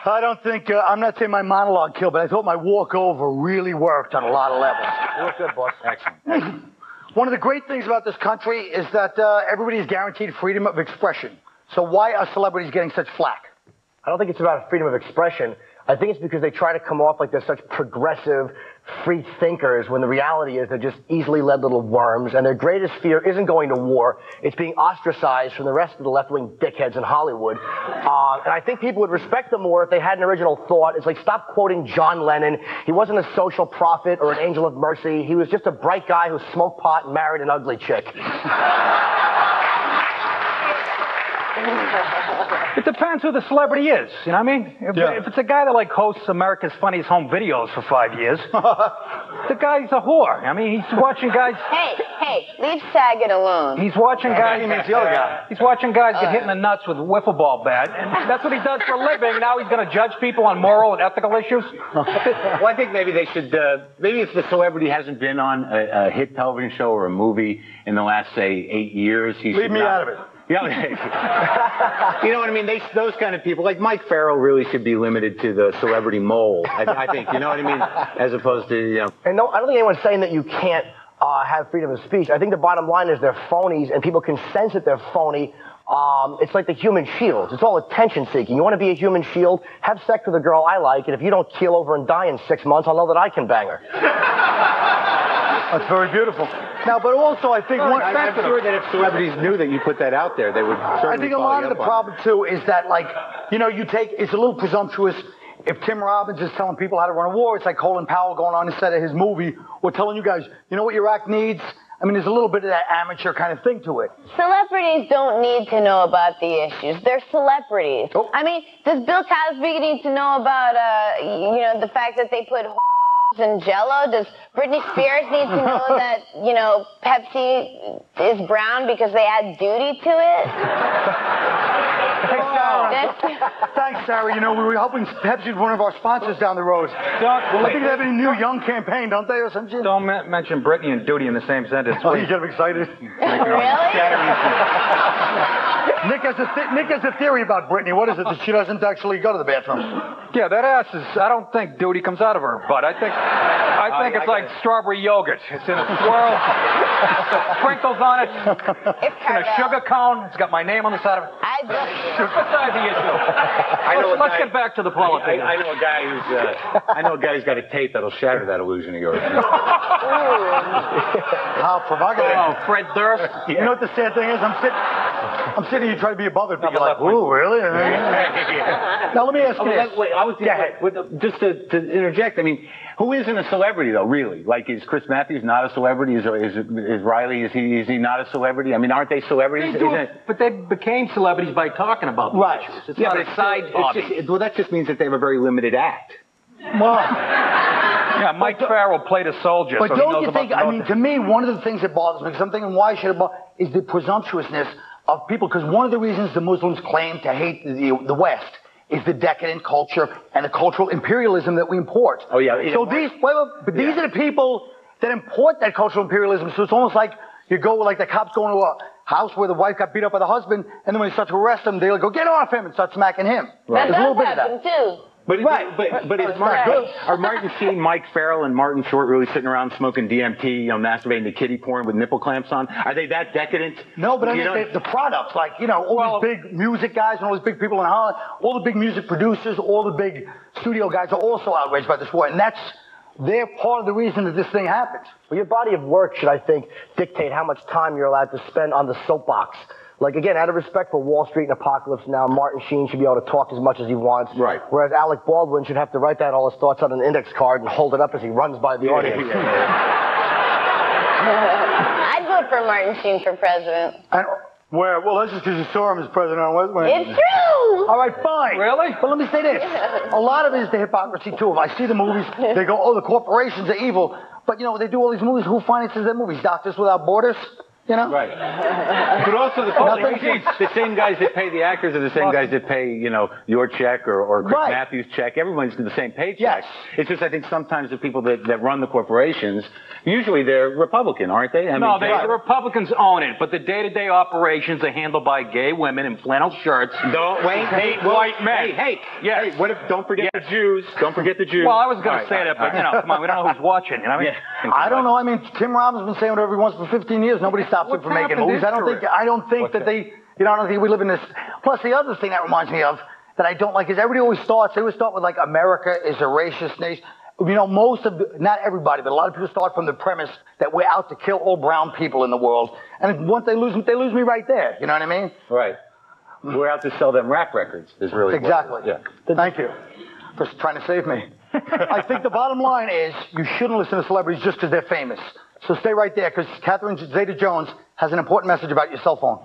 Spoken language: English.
I don't think, I'm not saying my monologue killed, but I thought my walkover really worked on a lot of levels. You look good, boss. Excellent. One of the great things about this country is that everybody is guaranteed freedom of expression. So why are celebrities getting such flack? I don't think it's about freedom of expression. I think it's because they try to come off like they're such progressive, free thinkers when the reality is they're just easily led little worms, and their greatest fear isn't going to war. It's being ostracized from the rest of the left-wing dickheads in Hollywood. And I think people would respect them more if they had an original thought. It's like, stop quoting John Lennon. He wasn't a social prophet or an angel of mercy. He was just a bright guy who smoked pot and married an ugly chick. It depends who the celebrity is, you know what I mean? If it's a guy that like hosts America's Funniest Home Videos for 5 years, the guy's a whore. I mean, he's watching guys... Hey, leave Saget alone. He's watching guys... He means the other guy. He's watching guys get hit in the nuts with a wiffle ball bat, and that's what he does for a living. Now he's going to judge people on moral and ethical issues? Well, I think maybe they should, maybe if the celebrity hasn't been on a hit television show or a movie in the last, say, 8 years, he should Leave me out of it. Yeah, you know what I mean? Those kind of people, like Mike Farrell, really should be limited to the celebrity mole. I think, you know what I mean? As opposed to, you know. And no, I don't think anyone's saying that you can't have freedom of speech. I think the bottom line is they're phonies, and people can sense that they're phony. It's like the human shield. It's all attention seeking. You want to be a human shield? Have sex with a girl I like, and if you don't keel over and die in 6 months, I'll know that I can bang her. That's very beautiful. Now, but also, I think I'm sure that if celebrities knew that you put that out there, they would certainly I think a lot of the problem, too, is that, like, you know, it's a little presumptuous. If Tim Robbins is telling people how to run a war, it's like Colin Powell going on the set of his movie or telling you guys, you know what your act needs? I mean, there's a little bit of that amateur kind of thing to it. Celebrities don't need to know about the issues. They're celebrities. Oh. I mean, does Bill Cosby need to know about, you know, the fact that they put and Jell-O? Does Britney Spears need to know that, you know, Pepsi is brown because they add duty to it? Thanks, Sarah. You know, we were hoping Pepsi was one of our sponsors down the road. I think they have a new young campaign, don't they, or some shit? Don't mention Britney and duty in the same sentence. Oh, you get him excited? Really? Nick has a theory about Britney. What is it? That she doesn't actually go to the bathroom? Yeah, that ass is... I don't think duty comes out of her butt. I think it's like strawberry yogurt. It's in a swirl. Sprinkles on it. It's in a sugar cone. It's got my name on the side of it. Beside the issue. Let's get back to the politics. I know a guy who's got a tape that'll shatter that illusion of yours. How provocative. Oh, Fred Durst. You know what the sad thing is? I'm sitting here trying to be above it, but you're like, ooh, really? Now, let me ask you this. Wait, I was just to interject, I mean, who isn't a celebrity, though, really? Like, is Chris Matthews not a celebrity? Is Riley, is he not a celebrity? I mean, aren't they celebrities? But they became celebrities by talking about these issues. It's not a side hobby. Well, that just means that they have a very limited act. Well, yeah, Mike Farrell played a soldier, but so don't he knows you think, about I mean, to me, one of the things that bothers me, because I'm thinking, why should it bother, is the presumptuousn's of people, because one of the reasons the Muslims claim to hate the West is the decadent culture and the cultural imperialism that we import. Oh, yeah. So these are the people that import that cultural imperialism, so it's almost like you go, like the cops go into a house where the wife got beat up by the husband, and then when they start to arrest him, they'll go, get off him, and start smacking him. Right. There's a little bit of happen, that. too. But is are Martin Sheen, Mike Farrell, and Martin Short really sitting around smoking DMT, you know, masturbating to kiddie porn with nipple clamps on? Are they that decadent? No, but I mean, the products, like, you know, all these big music guys and all these big people in Hollywood, all the big music producers, all the big studio guys are also outraged by this war, and they're part of the reason that this thing happens. Well, your body of work should, I think, dictate how much time you're allowed to spend on the soapbox. Like, again, out of respect for Wall Street and Apocalypse Now, Martin Sheen should be able to talk as much as he wants. Right. Whereas Alec Baldwin should have to write down all his thoughts on an index card and hold it up as he runs by the audience. I'd vote for Martin Sheen for president. Well, that's just because you saw him as president on West Wing. It's true! All right, fine. Really? But let me say this. A lot of it is the hypocrisy, too. If I see the movies, they go, oh, the corporations are evil. But, you know, they do all these movies. Who finances their movies? Doctors Without Borders? You know? Right. But also the same guys that pay the actors are the same guys that pay, you know, your check or Chris Matthews' check. Everyone's the same paycheck. Yes. It's just I think sometimes the people that run the corporations, usually they're Republican, aren't they? The Republicans own it, but the day-to-day operations are handled by gay women in flannel shirts. White men. Hey, what if? Don't forget the Jews. Don't forget the Jews. Well, I was going to say that, but you know, come on, we don't know who's watching. You know what I mean? I don't know. I mean, Tim Robbins has been saying whatever he wants for 15 years. Nobody stops him from making movies. I don't think that they. You know, I don't think we live in this. Plus, the other thing that reminds me of that I don't like is everybody always starts. They always start with like America is a racist nation. You know, not everybody, but a lot of people start from the premise that we're out to kill all brown people in the world. And once they lose me right there. You know what I mean? Right. We're out to sell them rap records. Is really exactly. Yeah. Thank you for trying to save me. I think the bottom line is you shouldn't listen to celebrities just because they're famous. So stay right there because Catherine Zeta-Jones has an important message about your cell phone.